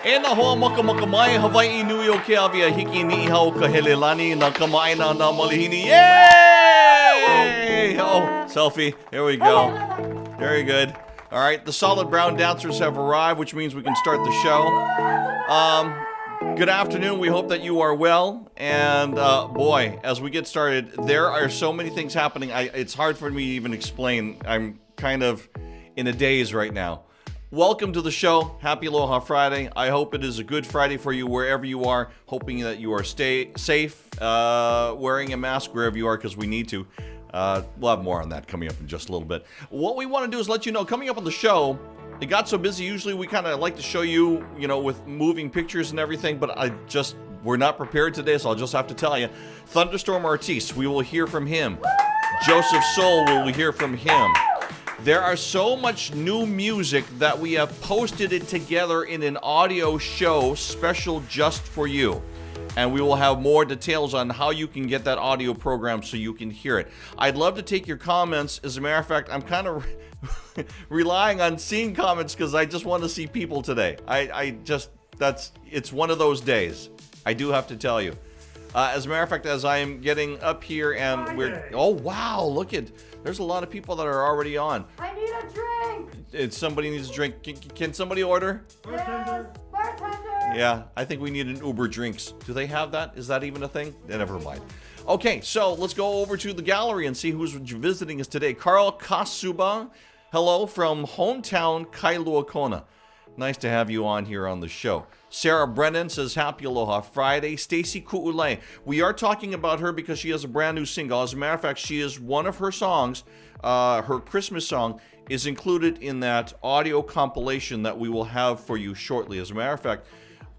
E na hoa maka mai Hawaii nui o ke awia hiki ni hau ka hele lani na kamaina na malihini. Yay! Oh, selfie. Here we go. Very good. All right, the solid brown dancers have arrived, which means we can start the show. Good afternoon. We hope that you are well. And boy, as we get started, there are so many things happening. It's hard for me to even explain. I'm kind of in a daze right now. Welcome to the show. Happy Aloha Friday. I hope it is a good Friday for you wherever you are. Hoping that you are safe, wearing a mask wherever you are because we need to. We'll have more on that coming up in just a little bit. What we want to do is let you know, coming up on the show, it got so busy. Usually we kind of like to show you, with moving pictures and everything, but we're not prepared today, so I'll just have to tell you. Thunderstorm Artis, we will hear from him. Joseph Soul, we will hear from him. There are so much new music that we have posted it together in an audio show special just for you. And we will have more details on how you can get that audio program so you can hear it. I'd love to take your comments. As a matter of fact, I'm kind of relying on seeing comments because I just want to see people today. It's one of those days. I do have to tell you. As a matter of fact, as I am getting up here and oh wow, there's a lot of people that are already on. I need a drink. Somebody needs a drink. Can somebody order? Yes, bartender. Yeah, I think we need an Uber drinks. Do they have that? Is that even a thing? Never mind. Okay, so let's go over to the gallery and see who's visiting us today. Carl Kasuba, hello from hometown Kailua Kona. Nice to have you on here on the show. Sarah Brennan says, Happy Aloha Friday. Stacy Ku'ulei. We are talking about her because she has a brand new single. As a matter of fact, she is one of her songs, her Christmas song, is included in that audio compilation that we will have for you shortly. As a matter of fact,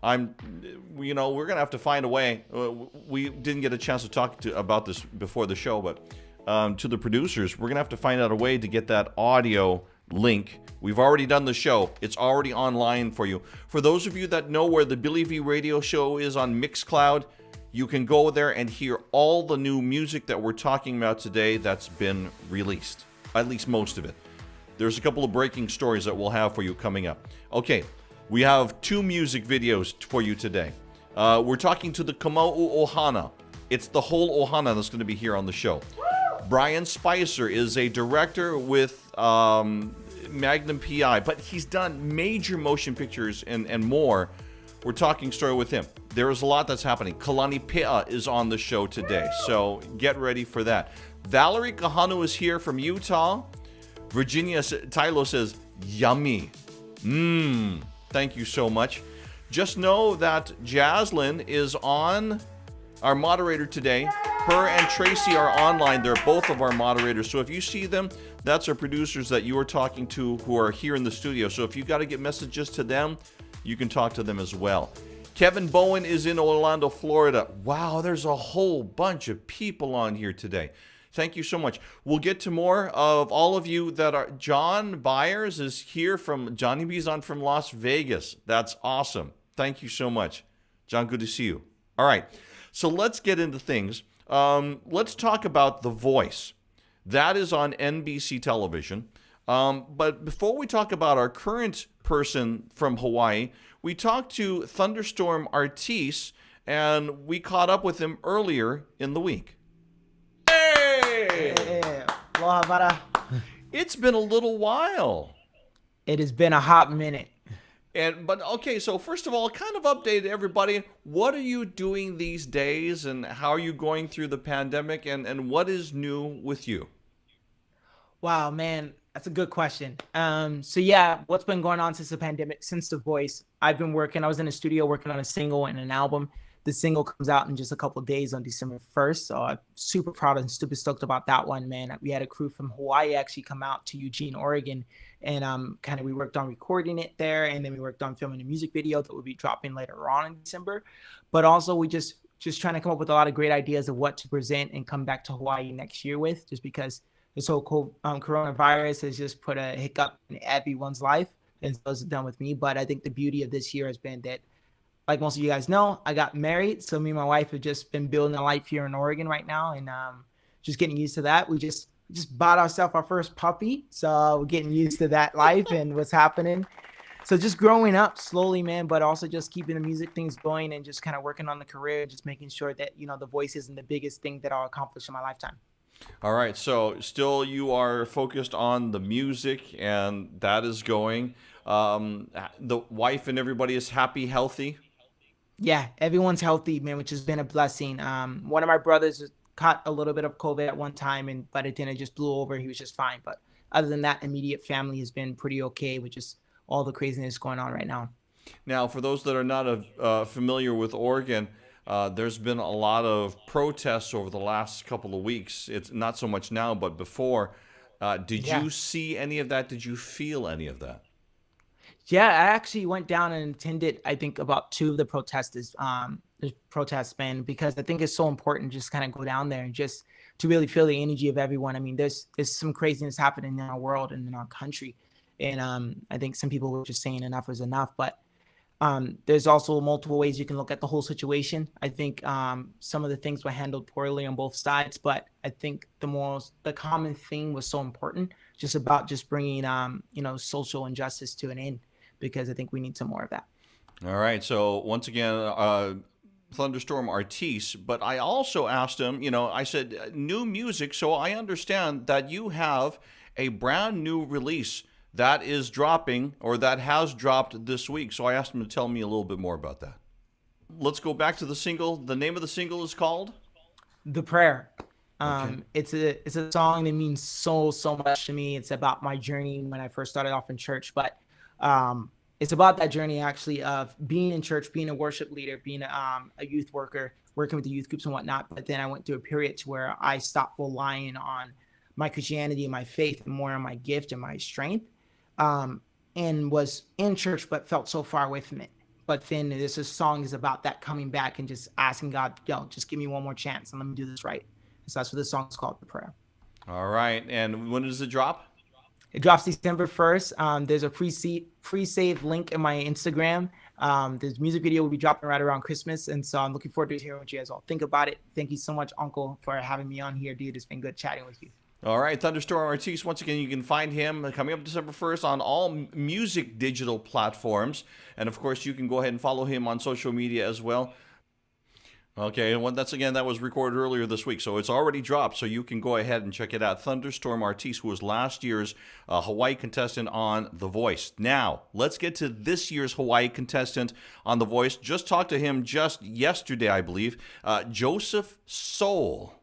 we're going to have to find a way. We didn't get a chance to talk about this before the show, but to the producers, we're going to have to find out a way to get that audio link. We've already done the show. It's already online for you. For those of you that know where the Billy V radio show is on Mixcloud, you can go there and hear all the new music that we're talking about today that's been released. At least most of it. There's a couple of breaking stories that we'll have for you coming up. Okay, we have 2 music videos for you today. We're talking to the Kamauu Ohana. It's the whole Ohana that's going to be here on the show. Bryan Spicer is a director with Magnum P.I, but he's done major motion pictures and more. We're talking story with him. There is a lot that's happening. Kalani Peʻa is on the show today, so get ready for that. Valerie Kahanu is here from Utah. Virginia Tylo says, yummy. Thank you so much. Just know that Jaslyn is on, our moderator today. Her and Tracy are online. They're both of our moderators. So if you see them, that's our producers that you are talking to who are here in the studio. So if you got to get messages to them, you can talk to them as well. Kevin Bowen is in Orlando, Florida. Wow, there's a whole bunch of people on here today. Thank you so much. We'll get to more of all of you that are. John Byers is here from, Johnny B's on from Las Vegas. That's awesome. Thank you so much. John, good to see you. All right, so let's get into things. Let's talk about The Voice. That is on NBC television. But before we talk about our current person from Hawaii, we talked to Thunderstorm Artis, and we caught up with him earlier in the week. Hey! Aloha, Vara. It's been a little while. It has been a hot minute. But okay, so first of all, kind of update everybody. What are you doing these days, and how are you going through the pandemic, and what is new with you? Wow, man, that's a good question. So yeah, what's been going on since the pandemic, since The Voice? I was in a studio working on a single and an album. The single comes out in just a couple of days on December 1st. So I'm super proud and super stoked about that one, man. We had a crew from Hawaii actually come out to Eugene, Oregon, and we worked on recording it there, and then we worked on filming a music video that will be dropping later on in December. But also we just trying to come up with a lot of great ideas of what to present and come back to Hawaii next year with, just because this whole coronavirus has just put a hiccup in everyone's life, and so it's done with me. But I think the beauty of this year has been that, like most of you guys know, I got married. So me and my wife have just been building a life here in Oregon right now, and just getting used to that. We just bought ourselves our first puppy. So we're getting used to that life and what's happening. So just growing up slowly, man, but also just keeping the music things going and just kind of working on the career, just making sure that, the voice isn't the biggest thing that I'll accomplish in my lifetime. All right, so still you are focused on the music, and that is going. The wife and everybody is happy, healthy. Yeah, everyone's healthy, man, which has been a blessing. One of my brothers caught a little bit of COVID at one time, but it didn't, just blew over. He was just fine. But other than that, immediate family has been pretty okay, with just all the craziness going on right now. Now, for those that are not familiar with Oregon, there's been a lot of protests over the last couple of weeks. It's not so much now, but before. Did Yeah. you see any of that? Did you feel any of that? Yeah, I actually went down and attended, I think, about two of the protests, man, because I think it's so important just kind of go down there and just to really feel the energy of everyone. I mean, there's some craziness happening in our world and in our country. And I think some people were just saying enough is enough. But there's also multiple ways you can look at the whole situation. I think some of the things were handled poorly on both sides, but I think the common thing was so important, just about just bringing social injustice to an end, because I think we need some more of that. All right. So once again, Thunderstorm Artis, but I also asked him, I said, new music. So I understand that you have a brand new release that is dropping, or that has dropped this week. So I asked him to tell me a little bit more about that. Let's go back to the single. The name of the single is called The Prayer. Okay. It's a song that means so much to me. It's about my journey when I first started off in church, but it's about that journey actually of being in church, being a worship leader, being a youth worker, working with the youth groups and whatnot. But then I went through a period to where I stopped relying on my Christianity and my faith, and more on my gift and my strength, and was in church but felt so far away from it. But then this song is about that coming back and just asking God, just give me one more chance and let me do this right. So that's what this song is called, The Prayer. All right. And when does it drop? It drops December 1st. There's a pre-save link in my Instagram. This music video will be dropping right around Christmas. And so I'm looking forward to hearing what you guys all think about it. Thank you so much, Uncle, for having me on here, dude. It's been good chatting with you. All right, Thunderstorm Artis. Once again, you can find him coming up December 1st on all music digital platforms. And of course, you can go ahead and follow him on social media as well. Okay, well, that was recorded earlier this week, so it's already dropped, so you can go ahead and check it out. Thunderstorm Artis, who was last year's Hawaii contestant on The Voice. Now, let's get to this year's Hawaii contestant on The Voice. Just talked to him just yesterday, I believe, Joseph Soul.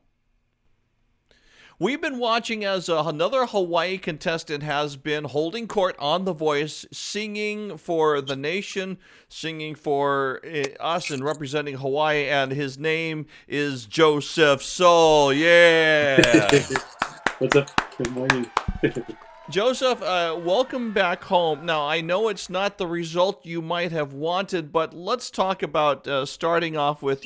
We've been watching as another Hawaii contestant has been holding court on The Voice, singing for the nation, singing for us and representing Hawaii, and his name is Joseph Soul. Yeah. What's up? Good morning. Joseph, welcome back home. Now, I know it's not the result you might have wanted, but let's talk about starting off with,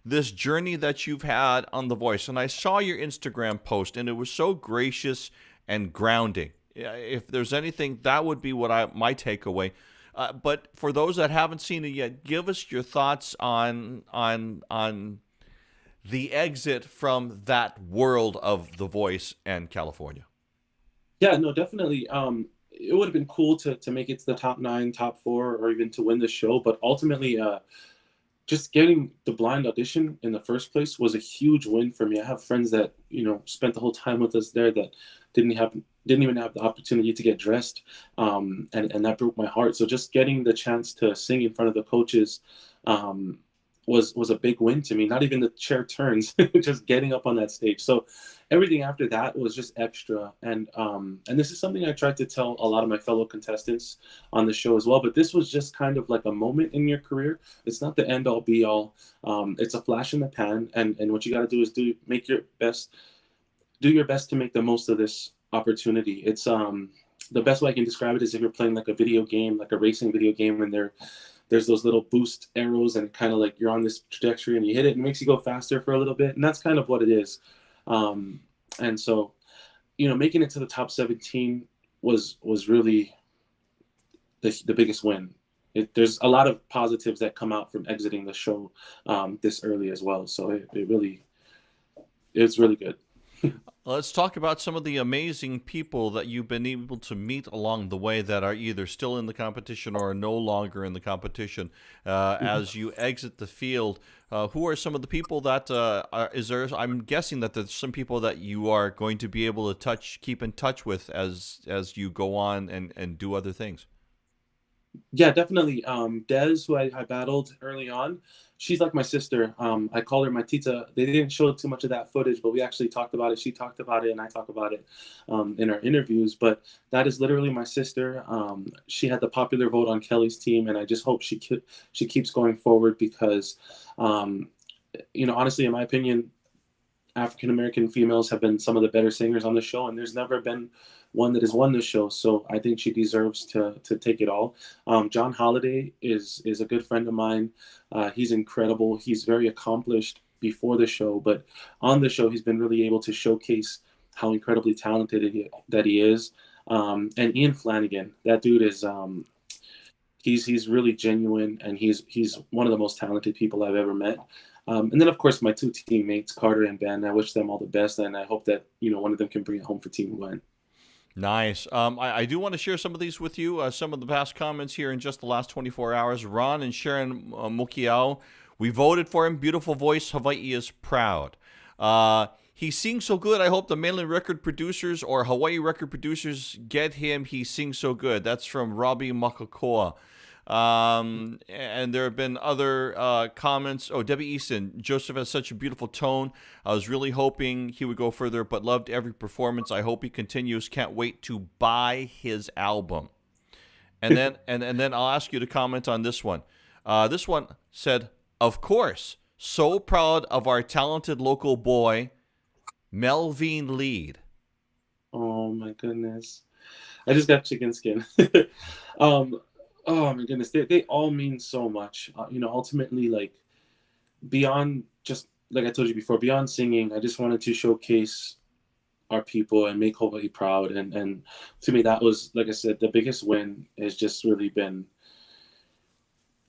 this journey that you've had on The Voice. And I saw your Instagram post, and it was so gracious and grounding. If there's anything, that would be what my takeaway. But for those that haven't seen it yet, give us your thoughts on the exit from that world of The Voice and California. Yeah, no, definitely. It would have been cool to make it to the top 9, top 4, or even to win the show. But ultimately, just getting the blind audition in the first place was a huge win for me. I have friends that, spent the whole time with us there that didn't even have the opportunity to get dressed. And that broke my heart. So just getting the chance to sing in front of the coaches was a big win to me. Not even the chair turns, just getting up on that stage. So everything after that was just extra. And this is something I tried to tell a lot of my fellow contestants on the show as well. But this was just kind of like a moment in your career. It's not the end all be all. It's a flash in the pan. And what you got to do is do your best to make the most of this opportunity. It's the best way I can describe it is if you're playing like a video game, like a racing video game, and there's those little boost arrows, and kind of like you're on this trajectory and you hit it and it makes you go faster for a little bit. And that's kind of what it is. And so, making it to the top 17 was really the biggest win. There's a lot of positives that come out from exiting the show this early as well. So it's really good. Let's talk about some of the amazing people that you've been able to meet along the way that are either still in the competition or are no longer in the competition. As you exit the field, who are some of the people that I'm guessing that there's some people that you are going to be able to keep in touch with as you go on and do other things. Yeah, definitely. Des, who I battled early on, she's like my sister. I call her my tita. They didn't show too much of that footage, but we actually talked about it. She talked about it, and I talk about it in our interviews. But that is literally my sister. She had the popular vote on Kelly's team, and I just hope she keeps going forward because, honestly, in my opinion, African American females have been some of the better singers on the show, and there's never been one that has won the show. So I think she deserves to take it all. John Holiday is a good friend of mine. He's incredible. He's very accomplished before the show, but on the show, he's been really able to showcase how incredibly talented that he is. And Ian Flanagan, that dude is he's really genuine, and he's one of the most talented people I've ever met. And then, of course, my two teammates, Carter and Ben. I wish them all the best, and I hope that one of them can bring it home for Team Gwen. Nice. I do want to share some of these with you. Some of the past comments here in just the last 24 hours. Ron and Sharon Mokiao, we voted for him. Beautiful voice. Hawaii is proud. He sings so good. I hope the mainland record producers or Hawaii record producers get him. He sings so good. That's from Robbie Makakoa. And there have been other comments. Oh, Debbie Easton. Joseph has such a beautiful tone. I was really hoping he would go further, but loved every performance. I hope he continues. Can't wait to buy his album. And then and then I'll ask you to comment on this one. This one said, of course, so proud of our talented local boy, Melvin Lead. Oh my goodness. I just got chicken skin. Oh my goodness, they all mean so much. Ultimately, like, beyond just, like I told you before, beyond singing, I just wanted to showcase our people and make Hawaii proud. And to me, that was, like I said, the biggest win has just really been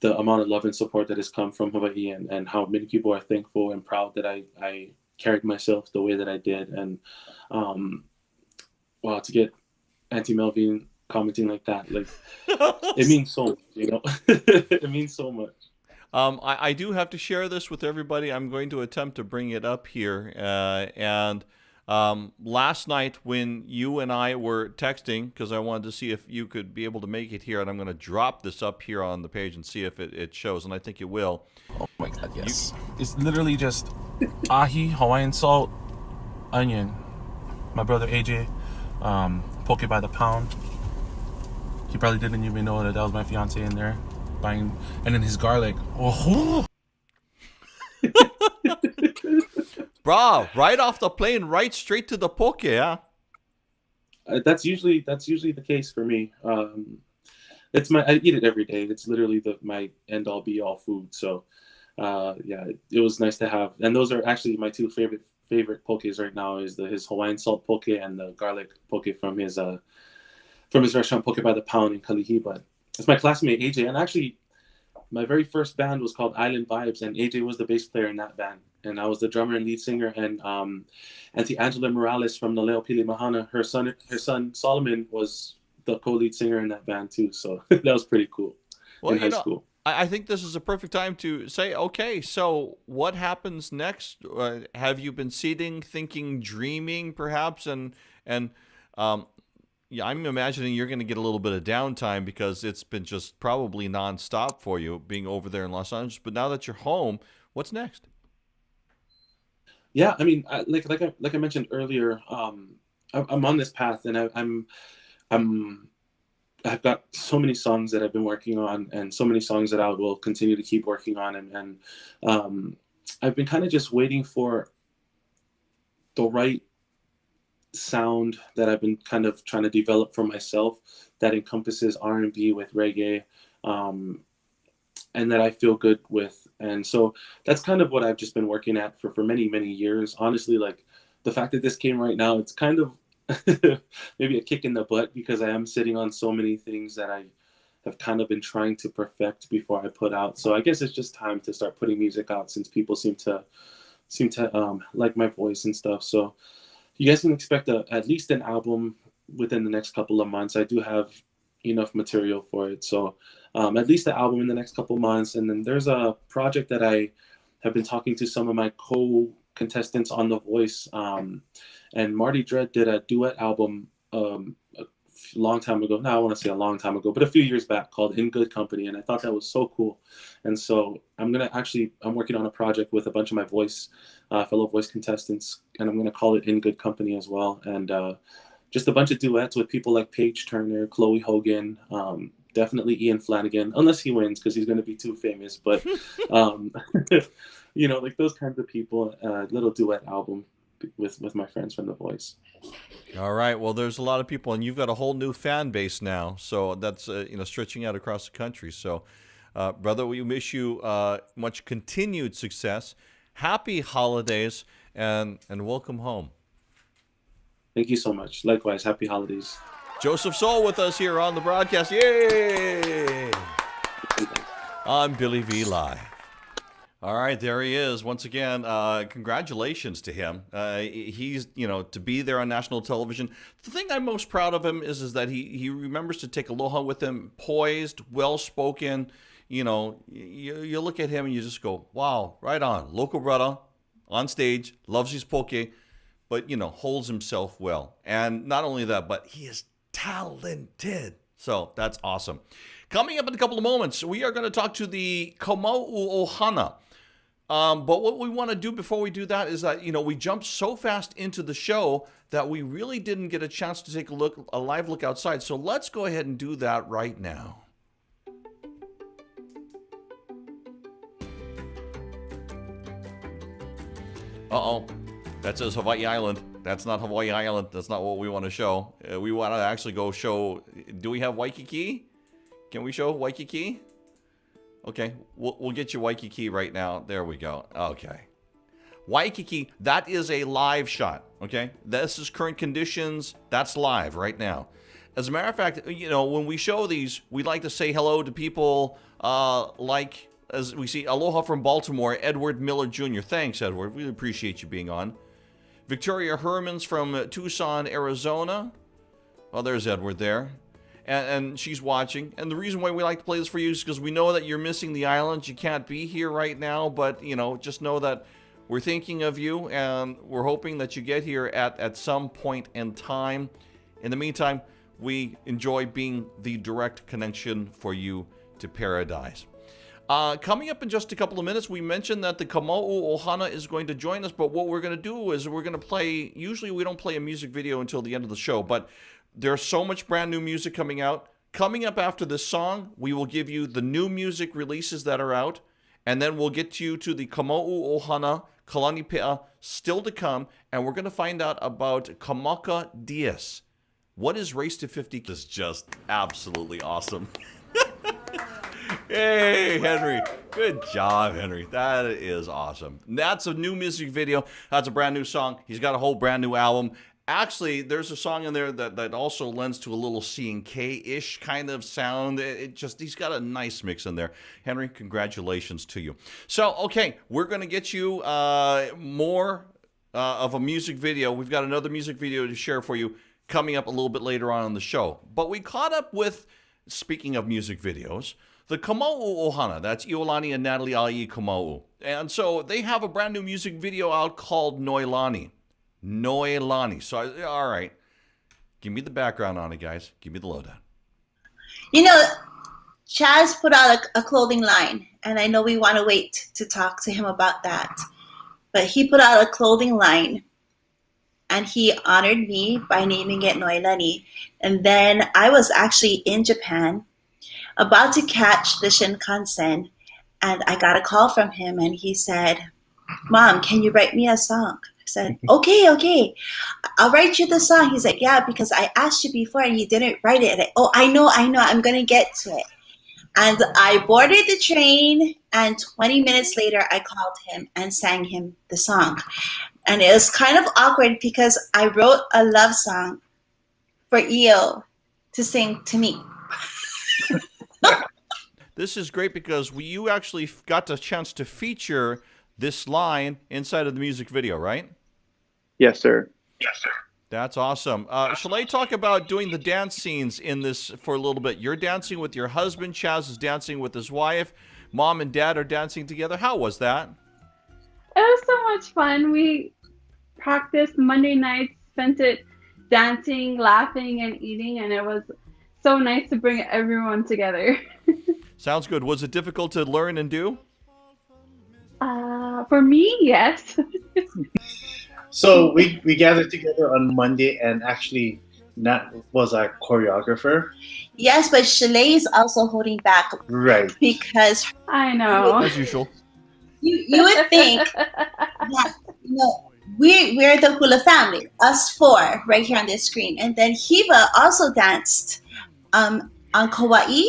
the amount of love and support that has come from Hawaii, and how many people are thankful and proud that I carried myself the way that I did. And wow, to get Auntie Melvin commenting like that, like, it means so much, it means so much. I do have to share this with everybody. I'm going to attempt to bring it up here. And last night when you and I were texting, because I wanted to see if you could be able to make it here, and I'm going to drop this up here on the page and see if it shows, and I think it will. Oh my God, yes. It's literally just ahi, Hawaiian salt, onion. My brother AJ, poke by the pound. He probably didn't even know that was my fiance in there buying, and then his garlic. Oh, Bro, right off the plane, right straight to the poke, yeah. That's usually the case for me. I eat it every day. It's literally my end all be all food. So, yeah, it was nice to have, and those are actually my two favorite pokes right now. Is his Hawaiian salt poke and the garlic poke from his restaurant, Poke by the Pound in Kalihi. But it's my classmate AJ, and actually my very first band was called Island Vibes, and AJ was the bass player in that band, and I was the drummer and lead singer. And Auntie Angela Morales from Naleo Pili Mahana, her son Solomon was the co-lead singer in that band too. So that was pretty cool. Well, in high school. I think this is a perfect time to say, okay, so what happens next? Have you been sitting, thinking, dreaming, perhaps, and yeah, I'm imagining you're going to get a little bit of downtime because it's been just probably nonstop for you being over there in Los Angeles. But now that you're home, what's next? Yeah, I mean, like I mentioned earlier, I'm on this path, and I've got so many songs that I've been working on, and so many songs that I will continue to keep working on, and I've been kind of just waiting for the right sound that I've been kind of trying to develop for myself that encompasses R&B with reggae, and that I feel good with. And so that's kind of what I've just been working at for many, many years. Honestly, like, the fact that this came right now, it's kind of maybe a kick in the butt, because I am sitting on so many things that I have kind of been trying to perfect before I put out. So I guess it's just time to start putting music out, since people seem to like my voice and stuff. So you guys can expect at least an album within the next couple of months. I do have enough material for it, so at least the album in the next couple of months. And then there's a project that I have been talking to some of my co-contestants on The Voice, and Marty Dredd did a duet album a long time ago. Now I want to say a long time ago, but a few years back, called In Good Company, and I thought that was so cool. And so I'm working on a project with a bunch of my fellow Voice contestants, and I'm gonna call it In Good Company as well. And just a bunch of duets with people like Paige Turner, Chloe Hogan, definitely Ian Flanagan, unless he wins because he's going to be too famous. But, like those kinds of people, little duet album with my friends from The Voice. All right. Well, there's a lot of people, and you've got a whole new fan base now. So that's, stretching out across the country. So, brother, we wish you much continued success. Happy holidays, and welcome home. Thank you so much. Likewise, happy holidays. Joseph Soul with us here on the broadcast. Yay! I'm Billy V. Live. All right, there he is. Once again, congratulations to him. He's, to be there on national television. The thing I'm most proud of him is that he remembers to take aloha with him, poised, well-spoken. You look at him and you just go, wow, right on. Local brother, on stage, loves his poke, but, holds himself well. And not only that, but he is talented. So that's awesome. Coming up in a couple of moments, we are going to talk to the Kamauu Ohana. But what we want to do before we do that is that, we jumped so fast into the show that we really didn't get a chance to take a live look outside. So let's go ahead and do that right now. Uh-oh. That says Hawaii Island. That's not Hawaii Island. That's not what we want to show. We want to actually go show... Do we have Waikiki? Can we show Waikiki? Okay, we'll get you Waikiki right now. There we go. Okay. Waikiki, that is a live shot, okay? This is current conditions. That's live right now. As a matter of fact, when we show these, we like to say hello to people as we see, aloha from Baltimore, Edward Miller Jr. Thanks, Edward. We appreciate you being on. Victoria Hermans from Tucson, Arizona. Oh, there's Edward there. And she's watching. And the reason why we like to play this for you is because we know that you're missing the island. You can't be here right now, but, just know that we're thinking of you, and we're hoping that you get here at some point in time. In the meantime, we enjoy being the direct connection for you to paradise. Coming up in just a couple of minutes, we mentioned that the Kamauu Ohana is going to join us, but what we're going to do is we're going to play, usually we don't play a music video until the end of the show, but there's so much brand new music coming out. Coming up after this song, we will give you the new music releases that are out, and then we'll get you to the Kamauu Ohana, Kalani Peʻa, still to come, and we're going to find out about Kamaka Diaz. What is Race to 50? Is just absolutely awesome. Hey, Henry. Good job, Henry. That is awesome. That's a new music video. That's a brand new song. He's got a whole brand new album. Actually, there's a song in there that also lends to a little C&K-ish kind of sound. He's got a nice mix in there. Henry, congratulations to you. So, okay, we're going to get you more of a music video. We've got another music video to share for you coming up a little bit later on in the show. But we caught up with, speaking of music videos, the Kamauu Ohana. That's Iolani and Natalie Ai Kamauu. And so they have a brand new music video out called Noelani. Noelani. So, all right. Give me the background on it, guys. Give me the lowdown. Chaz put out a clothing line, and I know we want to wait to talk to him about that. But he put out a clothing line, and he honored me by naming it Noelani. And then I was actually in Japan, about to catch the Shinkansen, and I got a call from him, and he said, "Mom, can you write me a song?" I said, okay, I'll write you the song. He's like, "Yeah, because I asked you before and you didn't write it." I know, I'm going to get to it. And I boarded the train, and 20 minutes later, I called him and sang him the song. And it was kind of awkward because I wrote a love song for Io to sing to me. This is great because you actually got the chance to feature this line inside of the music video, right? Yes, sir. That's awesome. Shall talk about doing the dance scenes in this for a little bit? You're dancing with your husband. Chaz is dancing with his wife. Mom and Dad are dancing together. How was that? It was so much fun. We practiced Monday nights, spent it dancing, laughing, and eating, and it was so nice to bring everyone together. Sounds good. Was it difficult to learn and do? For me, yes. So we gathered together on Monday, and actually Nat was our choreographer. Yes, but Chalet is also holding back Right. because I know. As usual. you would think that we're the hula family, us four right here on this screen, and then Hiva also danced on Kauai,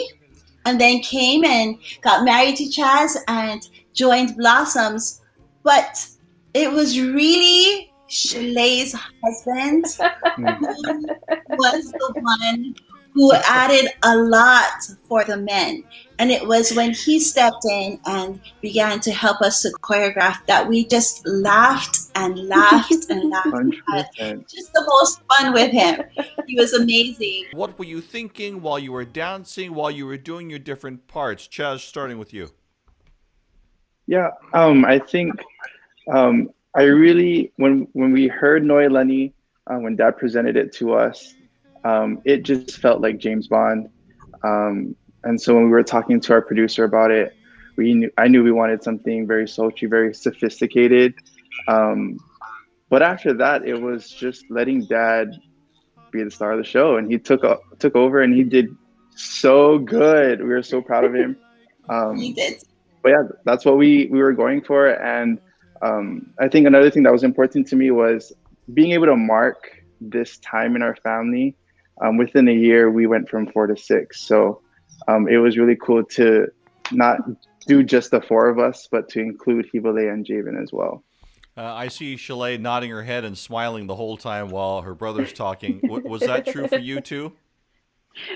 and then came and got married to Chaz and joined Blossoms, but it was really Chalet's husband who was the one who added a lot for the men. And it was when he stepped in and began to help us to choreograph that we just laughed and laughed and laughed. 100%. Just the most fun with him. He was amazing. What were you thinking while you were dancing, while you were doing your different parts? Chaz, starting with you. Yeah, I think I really, when we heard Noelani, when Dad presented it to us, it just felt like James Bond. And so when we were talking to our producer about it, I knew we wanted something very sultry, very sophisticated. But after that, it was just letting Dad be the star of the show, and he took over, and he did so good. We were so proud of him. He did. But yeah, that's what we were going for. And I think another thing that was important to me was being able to mark this time in our family. Within a year, we went from 4 to 6. So it was really cool to not do just the 4 of us, but to include Hibale and Javen as well. I see Chalet nodding her head and smiling the whole time while her brother's talking. Was that true for you too?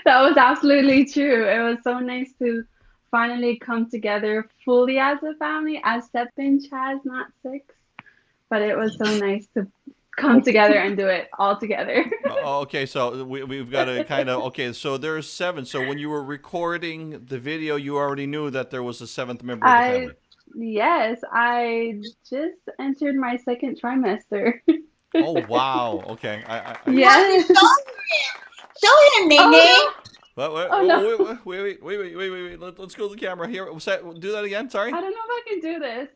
That was absolutely true. It was so nice to finally come together fully as a family, as Stephen Chaz, not 6. But it was so nice to come together and do it all together. Okay, so we've got to kind of, okay, so there's 7. So when you were recording the video, you already knew that there was a 7th member of the family. Yes, I just entered my 2nd trimester. Oh, wow. Okay. Yes. Show him, Nene. Oh, no. Wait. Let's go to the camera here. Do that again. Sorry. I don't know if I can do this.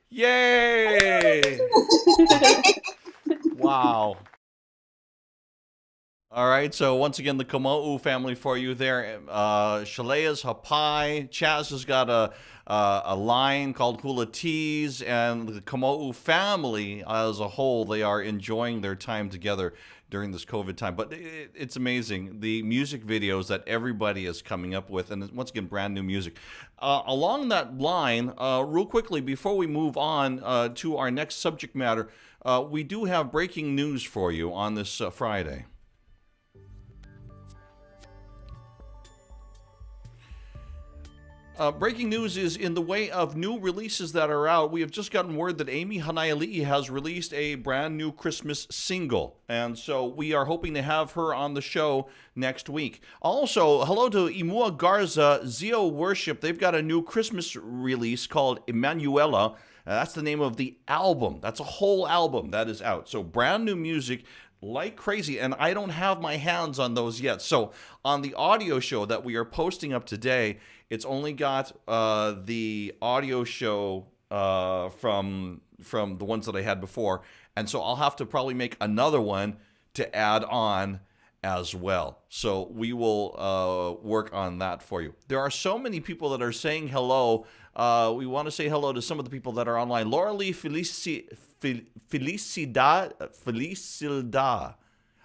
Yay! Wow. All right, so once again, the Kamauu family for you there. Shalea's Hapai. Chaz has got a line called Hula Teas, and the Kamauu family as a whole, they are enjoying their time together during this COVID time. But it's amazing, the music videos that everybody is coming up with, and once again, brand new music. Along that line, real quickly, before we move on to our next subject matter, we do have breaking news for you on this Friday. Breaking news is in the way of new releases that are out. We have just gotten word that Amy Hanaiali'i has released a brand new Christmas single. And so we are hoping to have her on the show next week. Also, hello to Imua Garza, Zio Worship. They've got a new Christmas release called Emanuela. That's the name of the album. That's a whole album that is out. So brand new music like crazy, and I don't have my hands on those yet. So on the audio show that we are posting up today, it's only got the audio show from the ones that I had before, and so I'll have to probably make another one to add on as well. So we will work on that for you. There are so many people that are saying hello. We want to say hello to some of the people that are online. Laura Lee Felicidad.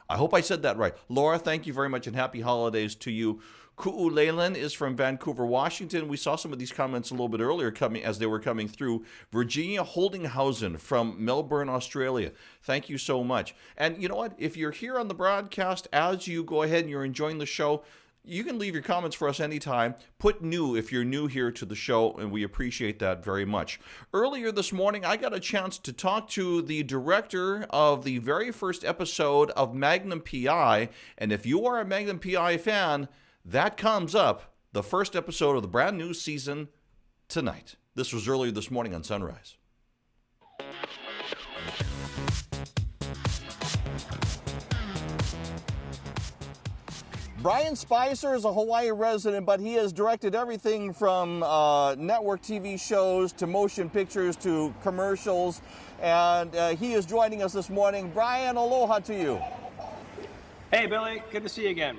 I hope I said that right. Laura, thank you very much, and happy holidays to you. Ku'u Leyland is from Vancouver, Washington. We saw some of these comments a little bit earlier as they were coming through. Virginia Holdinghausen from Melbourne, Australia. Thank you so much. And you know what? If you're here on the broadcast, as you go ahead and you're enjoying the show, You can leave your comments for us anytime. Put new if you're new here to the show, and we appreciate that very much. Earlier this morning, I got a chance to talk to the director of the very first episode of Magnum P.I., and if you are a Magnum P.I. fan, that comes up, the first episode of the brand new season, tonight. This was earlier this morning on Sunrise. Bryan Spicer is a Hawaii resident, but he has directed everything from network TV shows to motion pictures to commercials, and he is joining us this morning. Bryan, aloha to you. Hey, Billy. Good to see you again.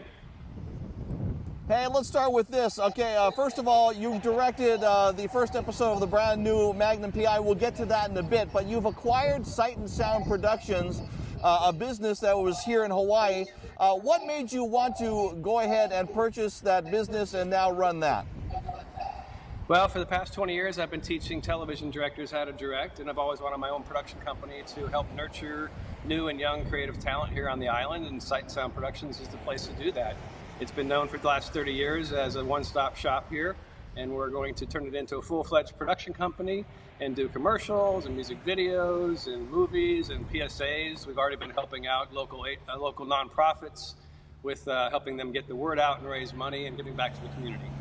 Hey, let's start with this. Okay, first of all, you've directed the first episode of the brand new Magnum P.I. We'll get to that in a bit, but you've acquired Sight and Sound Productions, a business that was here in Hawaii. What made you want to go ahead and purchase that business and now run that? Well, for the past 20 years, I've been teaching television directors how to direct, and I've always wanted my own production company to help nurture new and young creative talent here on the island, and Sight and Sound Productions is the place to do that. It's been known for the last 30 years as a one-stop shop here, and we're going to turn it into a full-fledged production company and do commercials and music videos and movies and PSAs. We've already been helping out local nonprofits with helping them get the word out and raise money and giving back to the community.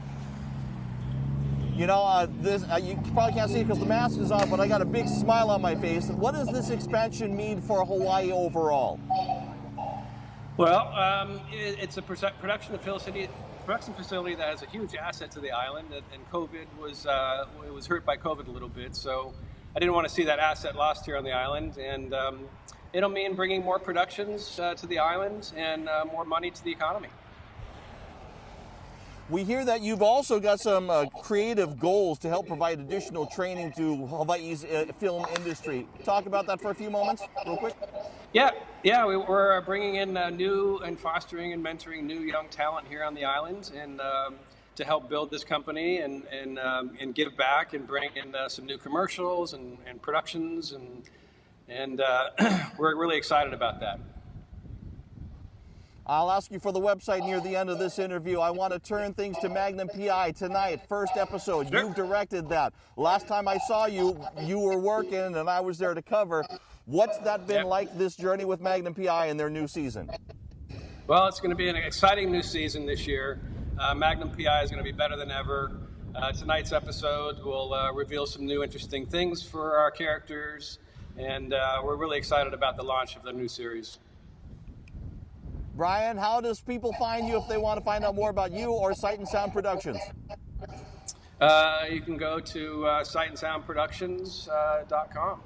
You know, this you probably can't see it because the mask is on, but I got a big smile on my face. What does this expansion mean for Hawaii overall? Well, it's a production facility that has a huge asset to the island, and COVID was hurt by COVID a little bit, so I didn't want to see that asset lost here on the island, and it'll mean bringing more productions to the island and more money to the economy. We hear that you've also got some creative goals to help provide additional training to Hawaii's film industry. Talk about that for a few moments, real quick. Yeah, we're bringing in new and fostering and mentoring new young talent here on the island, and to help build this company and give back and bring in some new commercials and productions, and we're really excited about that. I'll ask you for the website near the end of this interview. I want to turn things to Magnum P.I. tonight, first episode. Sure. You've directed that. Last time I saw you, you were working and I was there to cover. What's that been like, this journey with Magnum P.I. and their new season? Well, it's going to be an exciting new season this year. Magnum P.I. is going to be better than ever. Tonight's episode will reveal some new interesting things for our characters, and we're really excited about the launch of the new series. Bryan, how does people find you if they want to find out more about you or Sight and Sound Productions? You can go to sightandsoundproductions.com.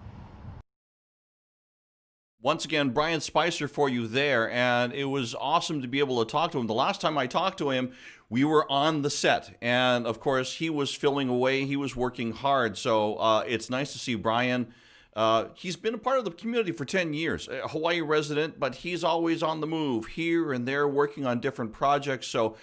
Once again, Bryan Spicer for you there, and it was awesome to be able to talk to him. The last time I talked to him, we were on the set, and of course, he was filling away. He was working hard, so it's nice to see Bryan. He's been a part of the community for 10 years, a Hawaii resident, but he's always on the move here and there working on different projects. So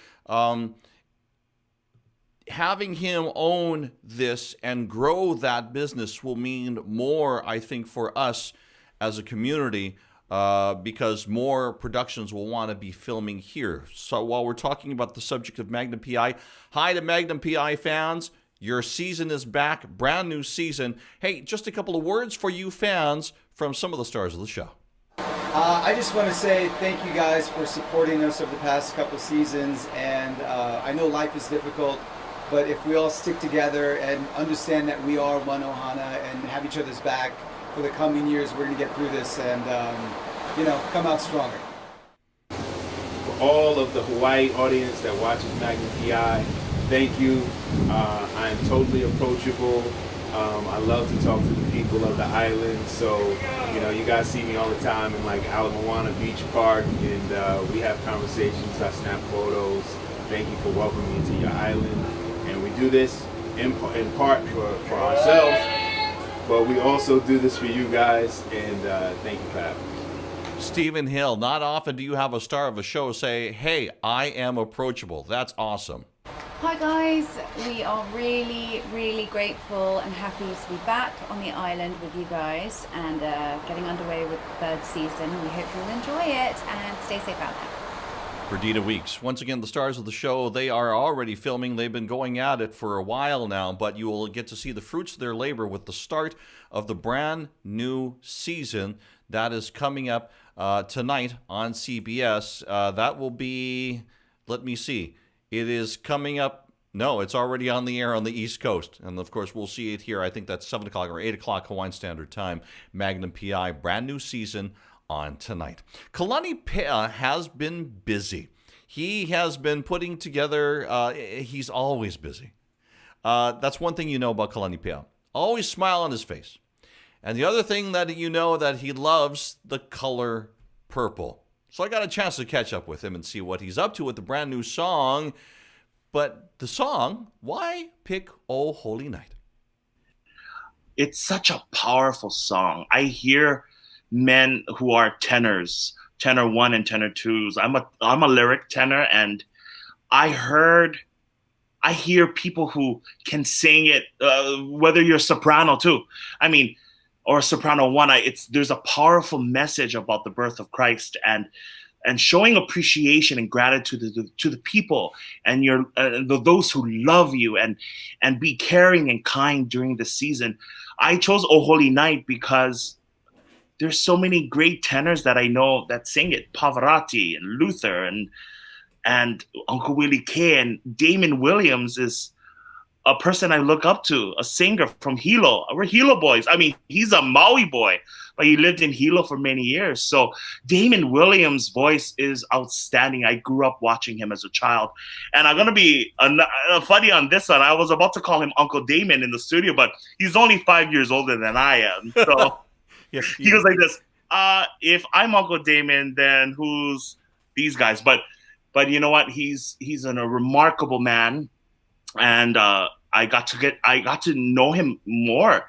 having him own this and grow that business will mean more, I think, for us as a community, because more productions will want to be filming here. So while we're talking about the subject of Magnum P.I., hi to Magnum P.I. fans. Your season is back, brand new season. Hey, just a couple of words for you fans from some of the stars of the show. I just want to say thank you guys for supporting us over the past couple seasons, and I know life is difficult, but if we all stick together and understand that we are one Ohana and have each other's back for the coming years, we're going to get through this and, come out stronger. For all of the Hawaii audience that watches Magnum P.I., thank you. I'm totally approachable. I love to talk to the people of the island. So, you guys see me all the time in like Ala Moana Beach Park, and we have conversations. I snap photos. Thank you for welcoming me to your island. And we do this in part for ourselves, but we also do this for you guys. And thank you for having me. Stephen Hill, not often do you have a star of a show say, hey, I am approachable. That's awesome. Hi guys, we are really, really grateful and happy to be back on the island with you guys and getting underway with the third season. We hope you'll enjoy it and stay safe out there. Perdita Weeks. Once again, the stars of the show, they are already filming. They've been going at it for a while now, but you will get to see the fruits of their labor with the start of the brand new season that is coming up tonight on CBS. That will be, let me see, it is coming up. No, it's already on the air on the East Coast. And of course, we'll see it here. I think that's 7 o'clock or 8 o'clock Hawaiian Standard Time. Magnum PI, brand new season on tonight. Kalani Peʻa has been busy. He has been putting together, he's always busy. That's one thing you know about Kalani Peʻa. Always smile on his face. And the other thing that you know that he loves the color purple. So I got a chance to catch up with him and see what he's up to with the brand new song. But the song, why pick Oh Holy Night? It's such a powerful song. I hear men who are tenors, tenor 1 and tenor 2s. I'm a lyric tenor, and I hear people who can sing it, whether you're soprano too. I mean, or soprano 1. There's a powerful message about the birth of Christ and showing appreciation and gratitude to the people and those who love you and be caring and kind during the season. I chose Oh Holy Night because there's so many great tenors that I know that sing it. Pavarotti and Luther and Uncle Willie K, and Damon Williams is a person I look up to, a singer from Hilo. We're Hilo boys. I mean, he's a Maui boy, but he lived in Hilo for many years. So Damon Williams' voice is outstanding. I grew up watching him as a child. And I'm going to be funny on this one. I was about to call him Uncle Damon in the studio, but he's only 5 years older than I am. So yeah, he was like this, if I'm Uncle Damon, then who's these guys? But you know what? He's a remarkable man. And I got to know him more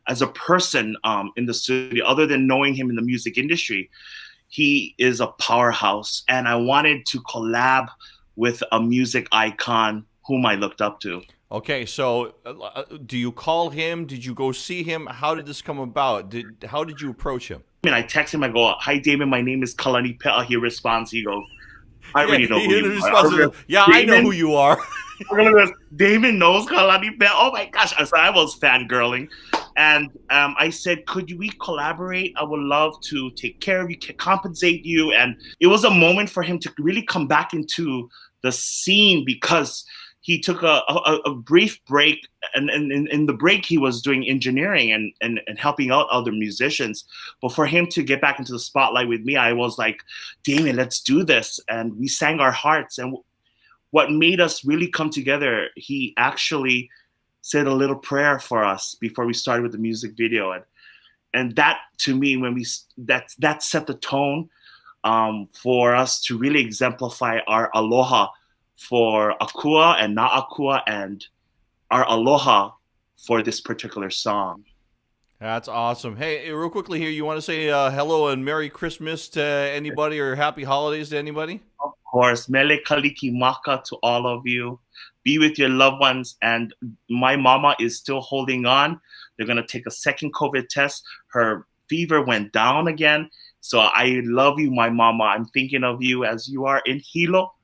as a person in the studio, other than knowing him in the music industry. He is a powerhouse, and I wanted to collab with a music icon whom I looked up to. Okay, so do you call him? Did you go see him? How did this come about? How did you approach him? I mean, I text him, I go, "Hi, Damon, my name is Kalani Peʻa." He responds, he goes, "I already know who you are." Yeah, I know who you are. Damon knows Kalani Peʻa. Oh my gosh. So I was fangirling. And I said, could we collaborate? I would love to take care of you, compensate you. And it was a moment for him to really come back into the scene, because he took a brief break. And in the break, he was doing engineering and helping out other musicians. But for him to get back into the spotlight with me, I was like, Damon, let's do this. And we sang our hearts. And what made us really come together, he actually said a little prayer for us before we started with the music video. And that, to me, that set the tone for us to really exemplify our aloha for Akua and Na Akua, and our aloha for this particular song. That's awesome. Hey, real quickly here, you want to say hello and Merry Christmas to anybody, or Happy Holidays to anybody? Of course. Mele kaliki maka to all of you. Be with your loved ones. And my mama is still holding on. They're going to take a second COVID test. Her fever went down again. So I love you, my mama. I'm thinking of you as you are in Hilo.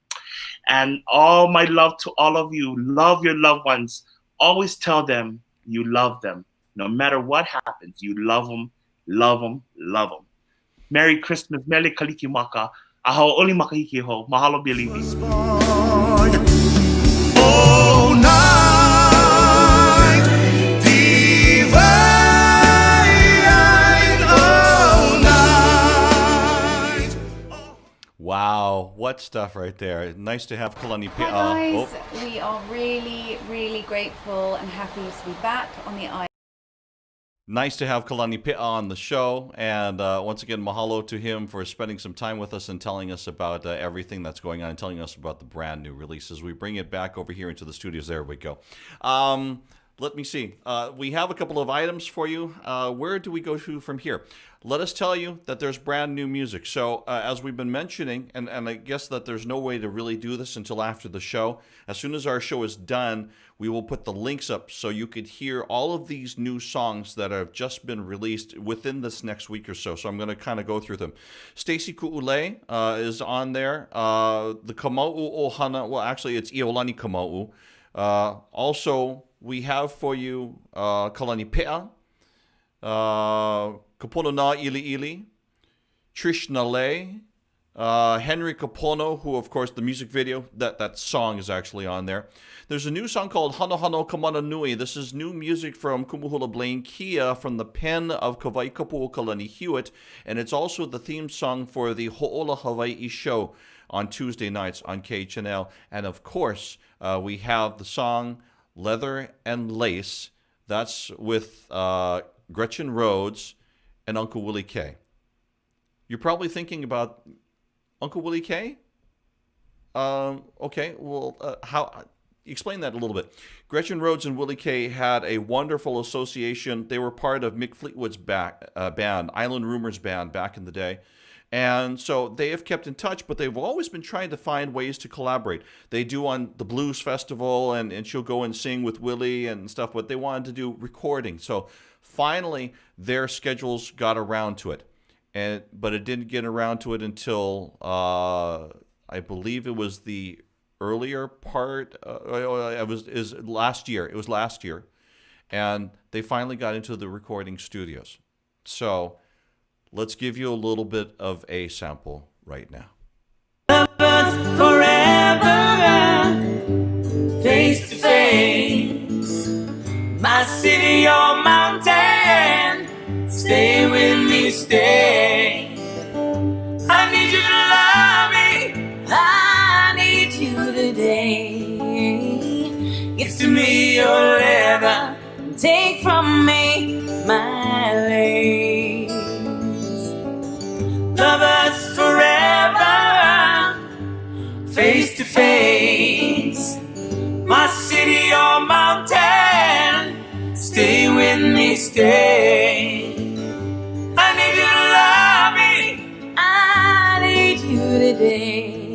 And all my love to all of you. Love your loved ones. Always tell them you love them. No matter what happens, you love them, love them, love them. Merry Christmas. Mele kaliki maka. Aho oli makahiki ho. Mahalo bilibi. Oh, night divine, oh, night. Wow, what stuff right there. Nice to have Kalani Peʻa. Hi guys, we are really, really grateful and happy to be back on the island. Nice to have Kalani Peʻa on the show, and once again, mahalo to him for spending some time with us and telling us about everything that's going on and telling us about the brand new releases. We bring it back over here into the studios. There we go. let me see. We have a couple of items for you. Where do we go to from here? Let us tell you that there's brand new music. So as we've been mentioning, and I guess that there's no way to really do this until after the show. As soon as our show is done, we will put the links up so you could hear all of these new songs that have just been released within this next week or so. So I'm going to kind of go through them. Stacy Ku'ule is on there. The Kamauu Ohana, well, actually, it's Iolani Kamauu. Also, we have for you Kalani Peʻa, Kapono na ili, Trish Nale, Henry Kapono, who, of course, the music video, that song is actually on there. There's a new song called Hano Kamana Nui. This is new music from Kumuhula Blaine Kia from the pen of Kawai Kapu Kalani Hewitt, and it's also the theme song for the Ho'ola Hawaii show on Tuesday nights on KHNL. And, of course, we have the song Leather and Lace. That's with Gretchen, Rhodes, and Uncle Willie K. You're probably thinking about Uncle Willie K? Okay, well, how? Explain that a little bit. Gretchen, Rhodes, and Willie K had a wonderful association. They were part of Mick Fleetwood's band, Island Rumors band, back in the day. And so they have kept in touch, but they've always been trying to find ways to collaborate. They do on the Blues Festival, and she'll go and sing with Willie and stuff, but they wanted to do recording. So finally, their schedules got around to it. But it didn't get around to it until, I believe it was the earlier part. It was last year. It was last year. And they finally got into the recording studios. So let's give you a little bit of a sample right now. Forever, face to face, my city or mountain, stay with me, stay. I need you to love me, I need you today. Give to me your leather, take from me my lace. Love us forever, face to face, my city or mountain, stay with me, stay. I need you to love me, I need you today.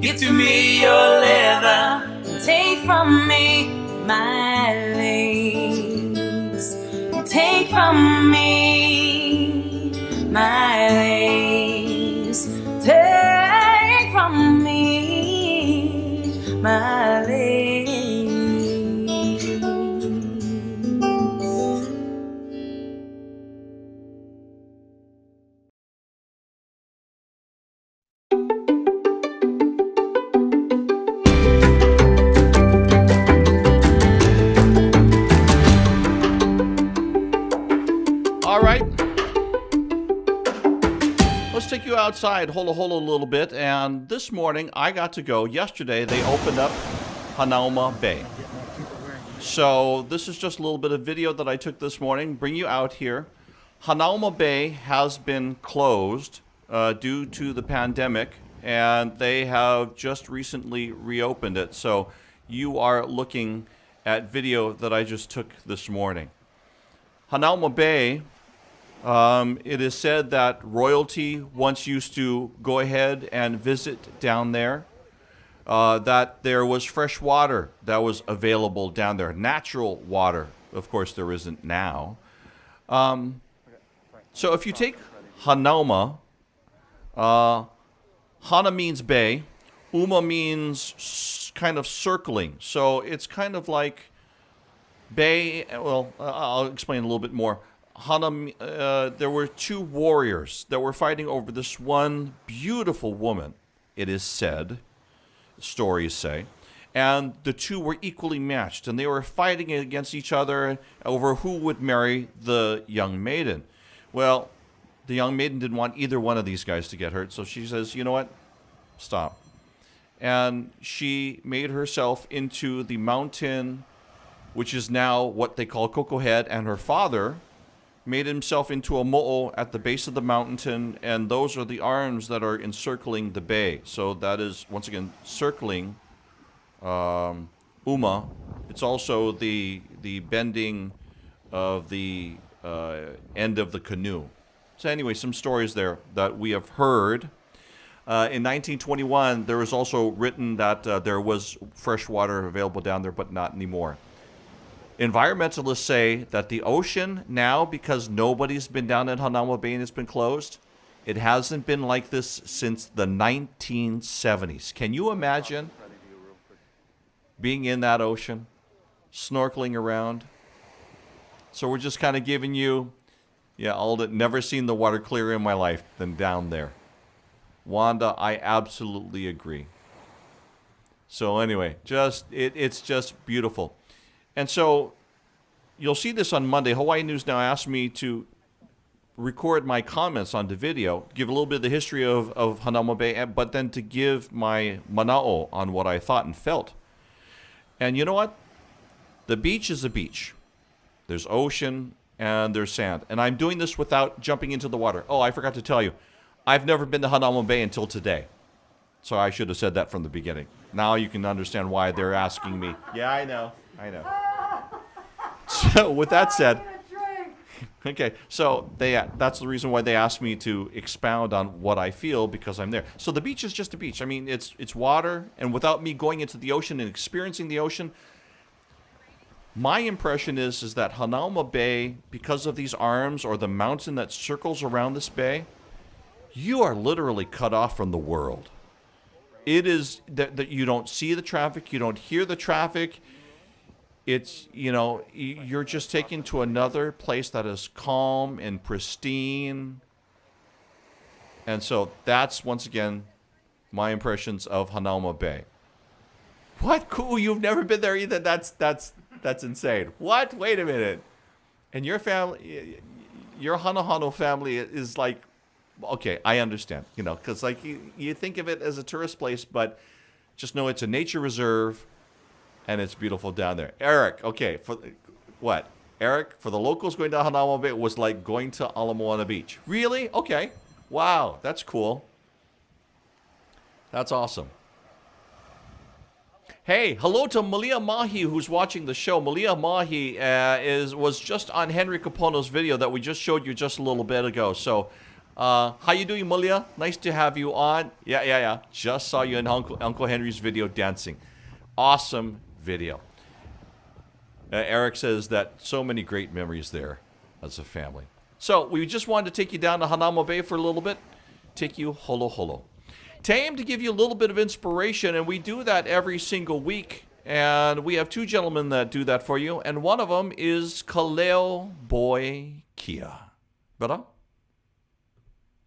Give to me your leather, take from me my lace. Take from me my lace. Take from me my lace. All right. Let's take you outside, Holoholo a little bit. And this morning, I got to go. Yesterday, they opened up Hanauma Bay. So this is just a little bit of video that I took this morning. Bring you out here. Hanauma Bay has been closed due to the pandemic, and they have just recently reopened it. So you are looking at video that I just took this morning. Hanauma Bay, it is said that royalty once used to go ahead and visit down there, that there was fresh water that was available down there, natural water. Of course, there isn't now. So if you take Hanauma, Hana means bay, Uma means kind of circling. So it's kind of like bay. Well, I'll explain a little bit more. There were two warriors that were fighting over this one beautiful woman, it is said, stories say, and the two were equally matched, and they were fighting against each other over who would marry the young maiden. Well, the young maiden didn't want either one of these guys to get hurt, so she says, you know what, stop. And she made herself into the mountain, which is now what they call Coco Head, and her father made himself into a mo'o at the base of the mountain, and those are the arms that are encircling the bay. So that is, once again, circling. Uma It's also the bending of the end of the canoe. So anyway, some stories there that we have heard. In 1921, there was also written that there was fresh water available down there, but not anymore. Environmentalists say that the ocean now, because nobody's been down at Hanauma Bay and it's been closed, it hasn't been like this since the 1970s. Can you imagine being in that ocean, snorkeling around? So we're just kind of giving you, all that, never seen the water clearer in my life than down there. Wanda, I absolutely agree. So anyway, it's just beautiful. And so you'll see this on Monday. Hawaii News Now asked me to record my comments on the video, give a little bit of the history of Hanauma Bay, but then to give my mana'o on what I thought and felt. And you know what? The beach is a beach. There's ocean and there's sand. And I'm doing this without jumping into the water. Oh, I forgot to tell you. I've never been to Hanauma Bay until today. So I should have said that from the beginning. Now you can understand why they're asking me. Yeah, I know. So with that said, okay, so that's the reason why they asked me to expound on what I feel, because I'm there. So the beach is just a beach. I mean, it's water, and without me going into the ocean and experiencing the ocean, my impression is that Hanauma Bay, because of these arms or the mountain that circles around this bay, you are literally cut off from the world. It is that you don't see the traffic, you don't hear the traffic. It's, you're just taken to another place that is calm and pristine. And so that's, once again, my impressions of Hanauma Bay. What? Cool, you've never been there either? That's insane. What? Wait a minute. And your family, your Holoholo family is like, okay, I understand, because like you think of it as a tourist place, but just know it's a nature reserve. And it's beautiful down there. Eric, okay, for what? Eric, for the locals, going to Hanauma Bay was like going to Ala Moana Beach. Really? Okay. Wow, that's cool. That's awesome. Hey, hello to Malia Mahi, who's watching the show. Malia Mahi was just on Henry Kapono's video that we just showed you just a little bit ago. So, how you doing, Malia? Nice to have you on. Yeah. Just saw you in Uncle Henry's video dancing. Awesome video. Eric says that so many great memories there as a family. So we just wanted to take you down to Hanauma Bay for a little bit, take you Holoholo. Aim to give you a little bit of inspiration, and we do that every single week. And we have two gentlemen that do that for you, and one of them is Kaleo Boi Kia. Brother?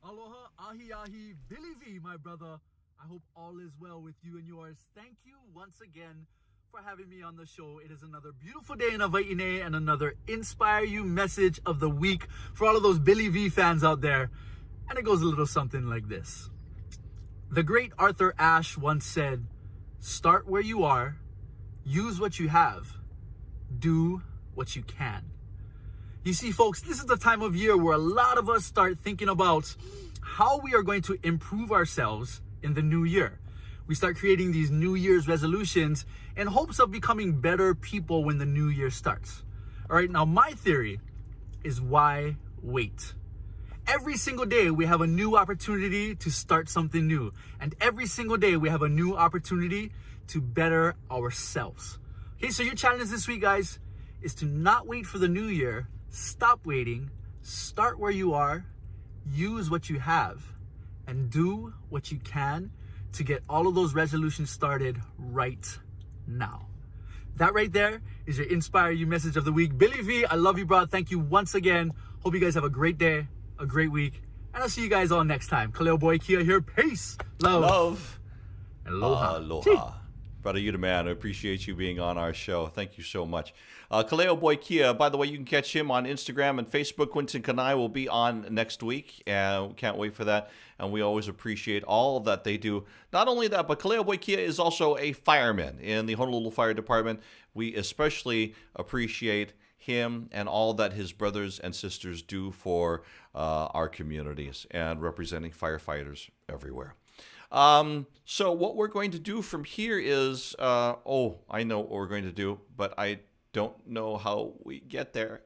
Aloha, ahi ahi, Billy V, my brother. I hope all is well with you and yours. Thank you once again for having me on the show. It is another beautiful day in Hawaii and another Inspire You message of the week for all of those Billy V fans out there. And it goes a little something like this. The great Arthur Ashe once said, start where you are, use what you have, do what you can. You see, folks, this is the time of year where a lot of us start thinking about how we are going to improve ourselves in the new year. We start creating these New Year's resolutions in hopes of becoming better people when the new year starts. All right, now my theory is why wait? Every single day we have a new opportunity to start something new. And every single day we have a new opportunity to better ourselves. Okay, so your challenge this week, guys, is to not wait for the new year. Stop waiting, start where you are, use what you have, and do what you can to get all of those resolutions started right now. That right there is your Inspire You message of the week. Billy V, I love you, bro. Thank you once again. Hope you guys have a great day, a great week, and I'll see you guys all next time. Kaleo Boi Kia here. Peace, love, and aloha. Aloha. Brother, you the man. I appreciate you being on our show. Thank you so much. Kaleo Boi Kia, by the way, you can catch him on Instagram and Facebook. Quinton Kanai will be on next week. Can't wait for that. And we always appreciate all that they do. Not only that, but Kaleo Boi Kia is also a fireman in the Honolulu Fire Department. We especially appreciate him and all that his brothers and sisters do for our communities and representing firefighters everywhere. So what we're going to do from here is, I know what we're going to do, but I don't know how we get there.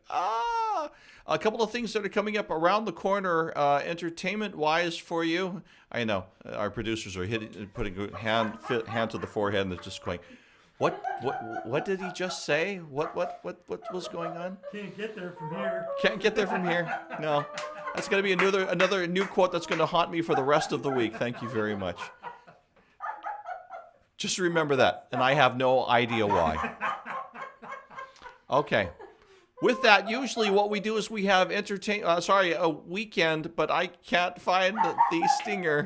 A couple of things that are coming up around the corner, entertainment-wise for you. I know our producers are putting a hand to the forehead, and they're just going, "What did he just say? What was going on?" Can't get there from here. Can't get there from here. No, that's going to be another new quote that's going to haunt me for the rest of the week. Thank you very much. Just remember that, and I have no idea why. Okay. With that, usually what we do is we have a weekend, but I can't find the stinger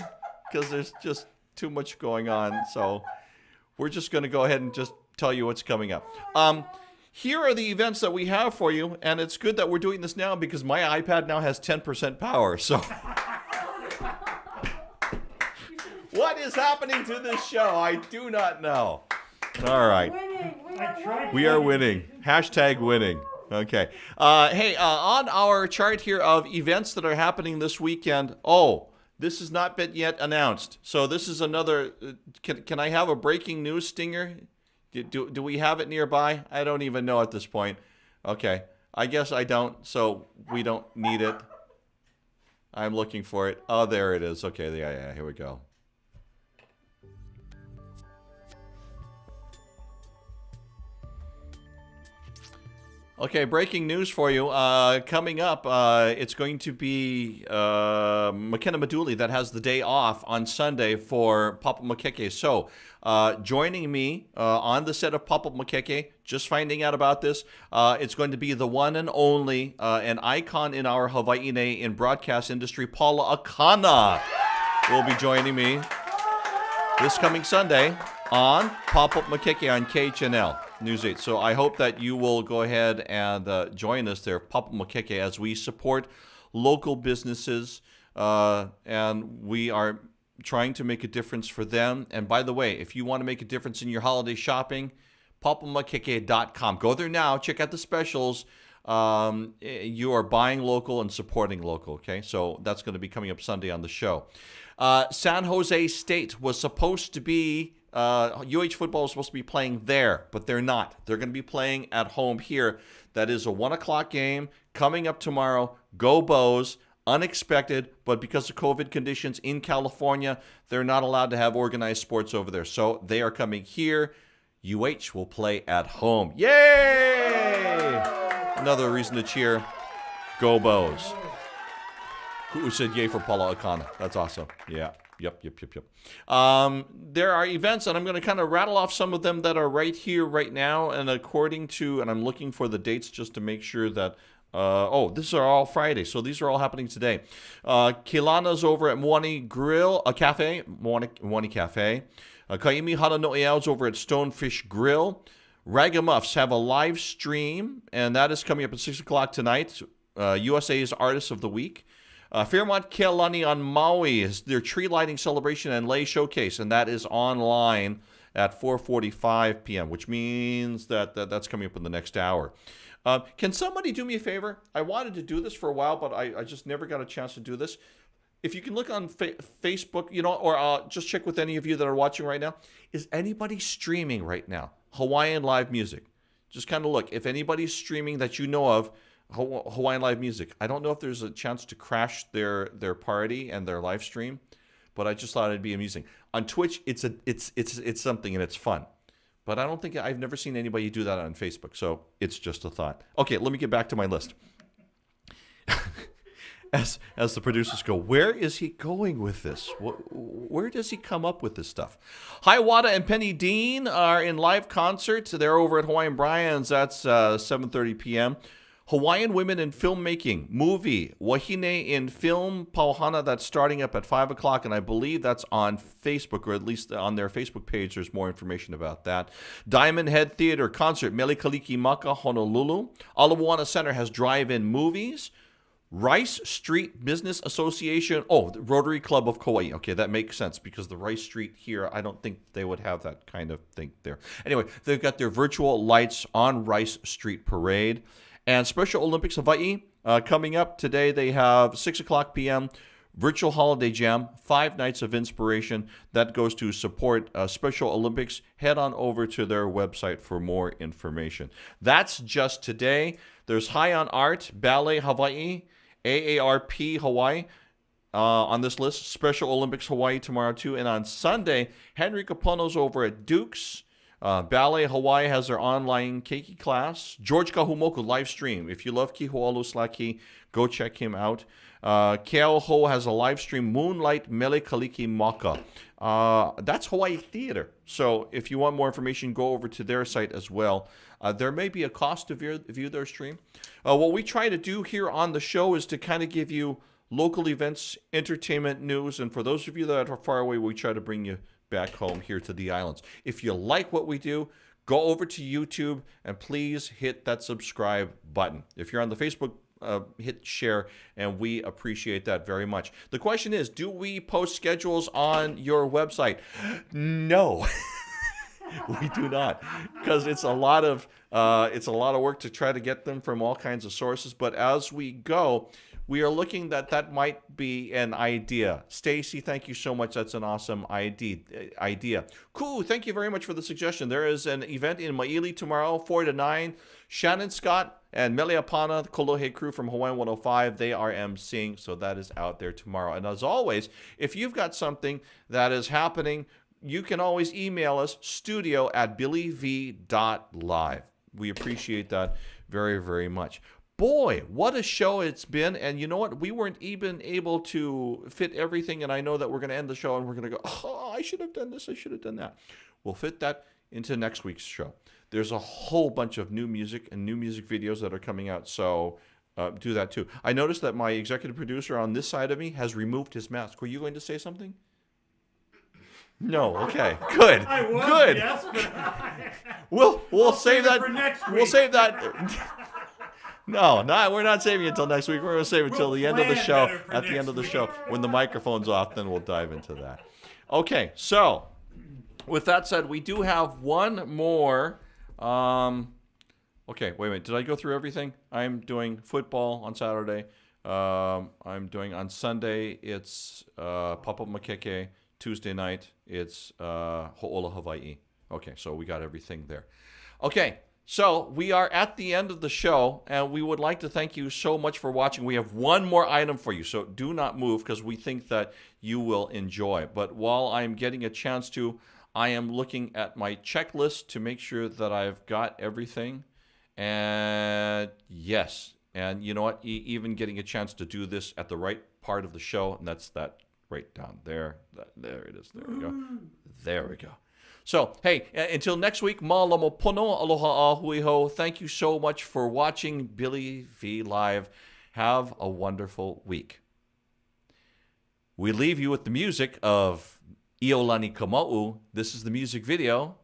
because there's just too much going on. So we're just going to go ahead and just tell you what's coming up. Here are the events that we have for you, and it's good that we're doing this now because my iPad now has 10% power. So what is happening to this show? I do not know. All right. We are winning. Hashtag winning. Okay. On our chart here of events that are happening this weekend. This has not been yet announced. So this is another. Can I have a breaking news stinger? Do we have it nearby? I don't even know at this point. Okay. I guess I don't. So we don't need it. I'm looking for it. Oh, there it is. Okay. Yeah. Here we go. Okay, breaking news for you. Coming up, it's going to be McKenna Maduli that has the day off on Sunday for Pop-up Mākeke. So, joining me on the set of Pop-up Mākeke, just finding out about this, it's going to be the one and only, an icon in our Hawaiʻi in broadcast industry, Paula Akana, will be joining me this coming Sunday on Pop-up Mākeke on KHNL News 8. So I hope that you will go ahead and join us there, Pop-up Mākeke, as we support local businesses, and we are trying to make a difference for them. And by the way, if you want to make a difference in your holiday shopping, popupmakeke.com. Go there now, check out the specials. You are buying local and supporting local, okay? So that's going to be coming up Sunday on the show. San Jose State was supposed to be, UH Football was supposed to be playing there, but they're not. They're going to be playing at home here. That is a 1 o'clock game coming up tomorrow. Go Bows. Unexpected, but because of COVID conditions in California, they're not allowed to have organized sports over there. So they are coming here. UH will play at home. Yay! Another reason to cheer. Go Bows. Who said yay for Paula Akana? That's awesome. Yeah. Yep. There are events, and I'm going to kind of rattle off some of them that are right here, right now, and and I'm looking for the dates just to make sure that, these are all Friday, so these are all happening today. Kilana's over at Moani Cafe, Moani Cafe. Kaimi Hana Noeau's over at Stonefish Grill. Ragamuffs have a live stream, and that is coming up at 6 o'clock tonight. USA's Artist of the Week. Fairmont Kalani on Maui is their tree lighting celebration and lei showcase, and that is online at 4:45 p.m., which means that's coming up in the next hour. Can somebody do me a favor? I wanted to do this for a while, but I just never got a chance to do this. If you can look on Facebook, or just check with any of you that are watching right now. Is anybody streaming right now? Hawaiian live music. Just kind of look. If anybody's streaming that you know of, Hawaiian live music. I don't know if there's a chance to crash their party and their live stream, but I just thought it'd be amusing. On Twitch, it's something and it's fun. But I don't think I've never seen anybody do that on Facebook, so it's just a thought. Okay, let me get back to my list. As the producers go, where is he going with this? Where does he come up with this stuff? Hiawatha and Penny Dean are in live concert. They're over at Hawaiian Bryan's. That's 7:30 p.m. Hawaiian Women in Filmmaking movie Wahine in Film Pauhana, that's starting up at 5 o'clock, and I believe that's on Facebook, or at least on their Facebook page. There's more information about that. Diamond Head Theater concert Mele Kaliki Maka, Honolulu. Ala Moana Center has drive-in movies. Rice Street Business Association. The Rotary Club of Kauai. Okay, that makes sense because the Rice Street here, I don't think they would have that kind of thing there. Anyway, they've got their virtual lights on Rice Street Parade. And Special Olympics Hawaii coming up today. They have 6 o'clock p.m. Virtual Holiday Jam, 5 nights of inspiration. That goes to support Special Olympics. Head on over to their website for more information. That's just today. There's High on Art, Ballet Hawaii, AARP Hawaii on this list. Special Olympics Hawaii tomorrow too. And on Sunday, Henry Kapono's over at Duke's. Ballet Hawaii has their online keiki class. George Kahumoku live stream. If you love Kihoalu Slaki, go check him out. Keauho has a live stream, Moonlight Mele Kaliki Maka. That's Hawaii Theater. So if you want more information, go over to their site as well. There may be a cost to view their stream. What we try to do here on the show is to kind of give you local events, entertainment news, and for those of you that are far away, we try to bring you back home here to the islands. If you like what we do, go over to YouTube and please hit that subscribe button. If you're on the Facebook, hit share, and we appreciate that very much. The question is, do we post schedules on your website? No. We do not, because it's a lot of work to try to get them from all kinds of sources. But as we go, we are looking that might be an idea. Stacy, thank you so much. That's an awesome idea. Cool. Thank you very much for the suggestion. There is an event in Maili tomorrow, 4 to 9. Shannon Scott and Meleapana, the Kolohe crew from Hawaiian 105, they are emceeing, so that is out there tomorrow. And as always, if you've got something that is happening, you can always email us, studio@billyv.live. We appreciate that very, very much. Boy, what a show it's been. And you know what? We weren't even able to fit everything. And I know that we're going to end the show and we're going to go, oh, I should have done this. I should have done that. We'll fit that into next week's show. There's a whole bunch of new music and new music videos that are coming out. So do that too. I noticed that my executive producer on this side of me has removed his mask. Were you going to say something? No. Okay. Good. I was, good. Yes, but We'll save that for next week. We'll save that. No, we're not saving it until next week. We're going to save it until the end of the show. At the end of the show, when the microphone's off, then we'll dive into that. Okay, so with that said, we do have one more. Okay, wait a minute. Did I go through everything? I'm doing football on Saturday. I'm doing on Sunday. It's Pop-up Mākeke. Tuesday night, it's Ho'ola Hawaii. Okay, so we got everything there. Okay, so we are at the end of the show, and we would like to thank you so much for watching. We have one more item for you, so do not move because we think that you will enjoy. But while I'm getting a chance to, I am looking at my checklist to make sure that I've got everything. And yes, and you know what? Even getting a chance to do this at the right part of the show, and that's that right down there. There it is. There we go. There we go. So, hey, until next week, ma'alomo pono, aloha ahuiho. Thank you so much for watching Billy V Live. Have a wonderful week. We leave you with the music of Iolani Kamauu. This is the music video,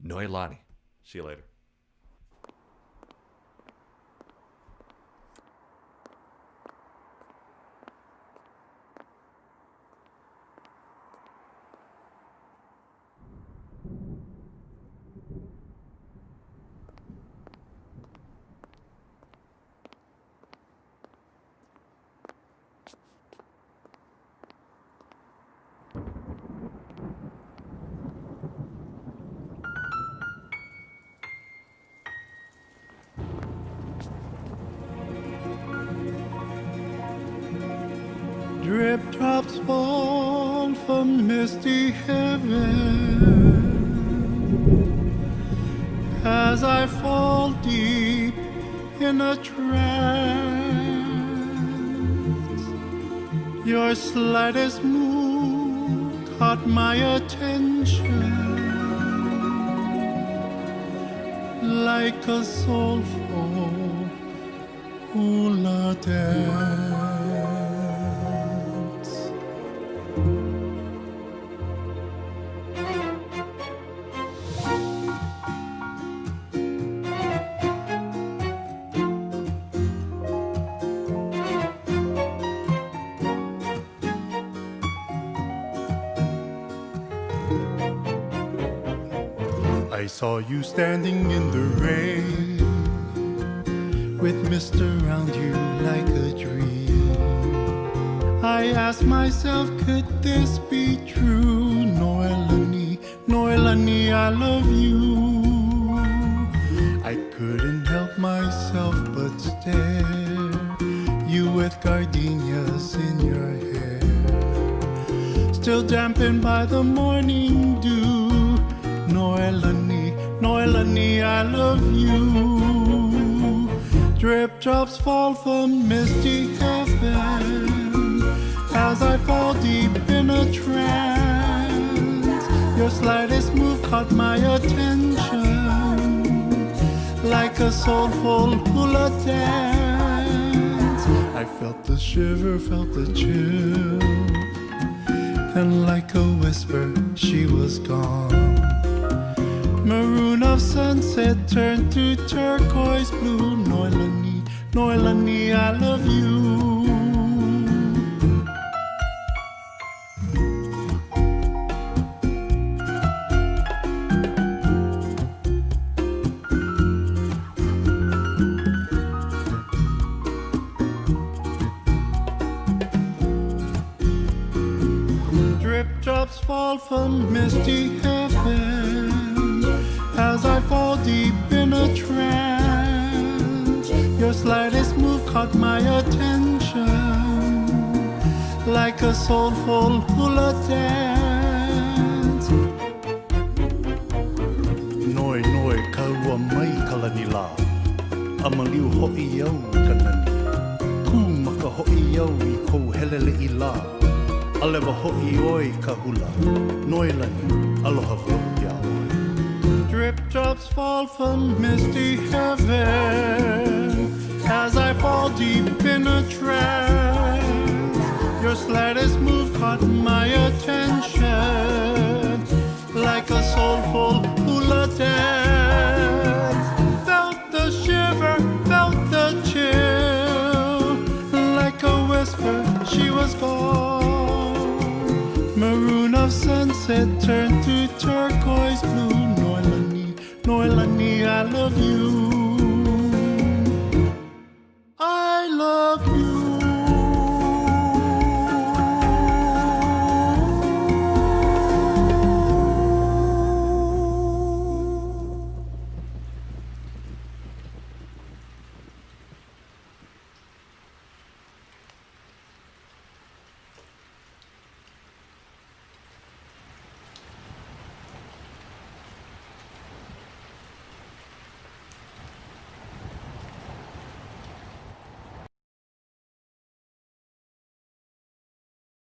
Noelani. See you later. Drip drops fall from misty heaven as I fall deep in a trance. Your slightest move caught my attention, like a soulful hula dance. I saw you standing in the rain, with mist around you like a dream. I asked myself, could this be true? Noelani, Noelani, I love you. I couldn't help myself but stare. You with gardenias in your hair, still dampened by the morning dew. Noelani, Noelani, I love you. Drip drops fall from misty heaven as I fall deep in a trance. Your slightest move caught my attention, like a soulful hula dance. I felt the shiver, felt the chill, and like a whisper, she was gone. Maroon of sunset turned to turquoise blue. Noelani, Noelani, I love you. Drops fall from misty heaven as I fall deep in a trance. Your slightest move caught my attention, like a soulful hula dance. Noi noi kaua mai kalani la, amaliu ho'i au kanani. Ku maka ho'i au I kou helele I la. Alewa ho'i oi ka hula, Noelani, aloha wau ya oi. Drip drops fall from misty heaven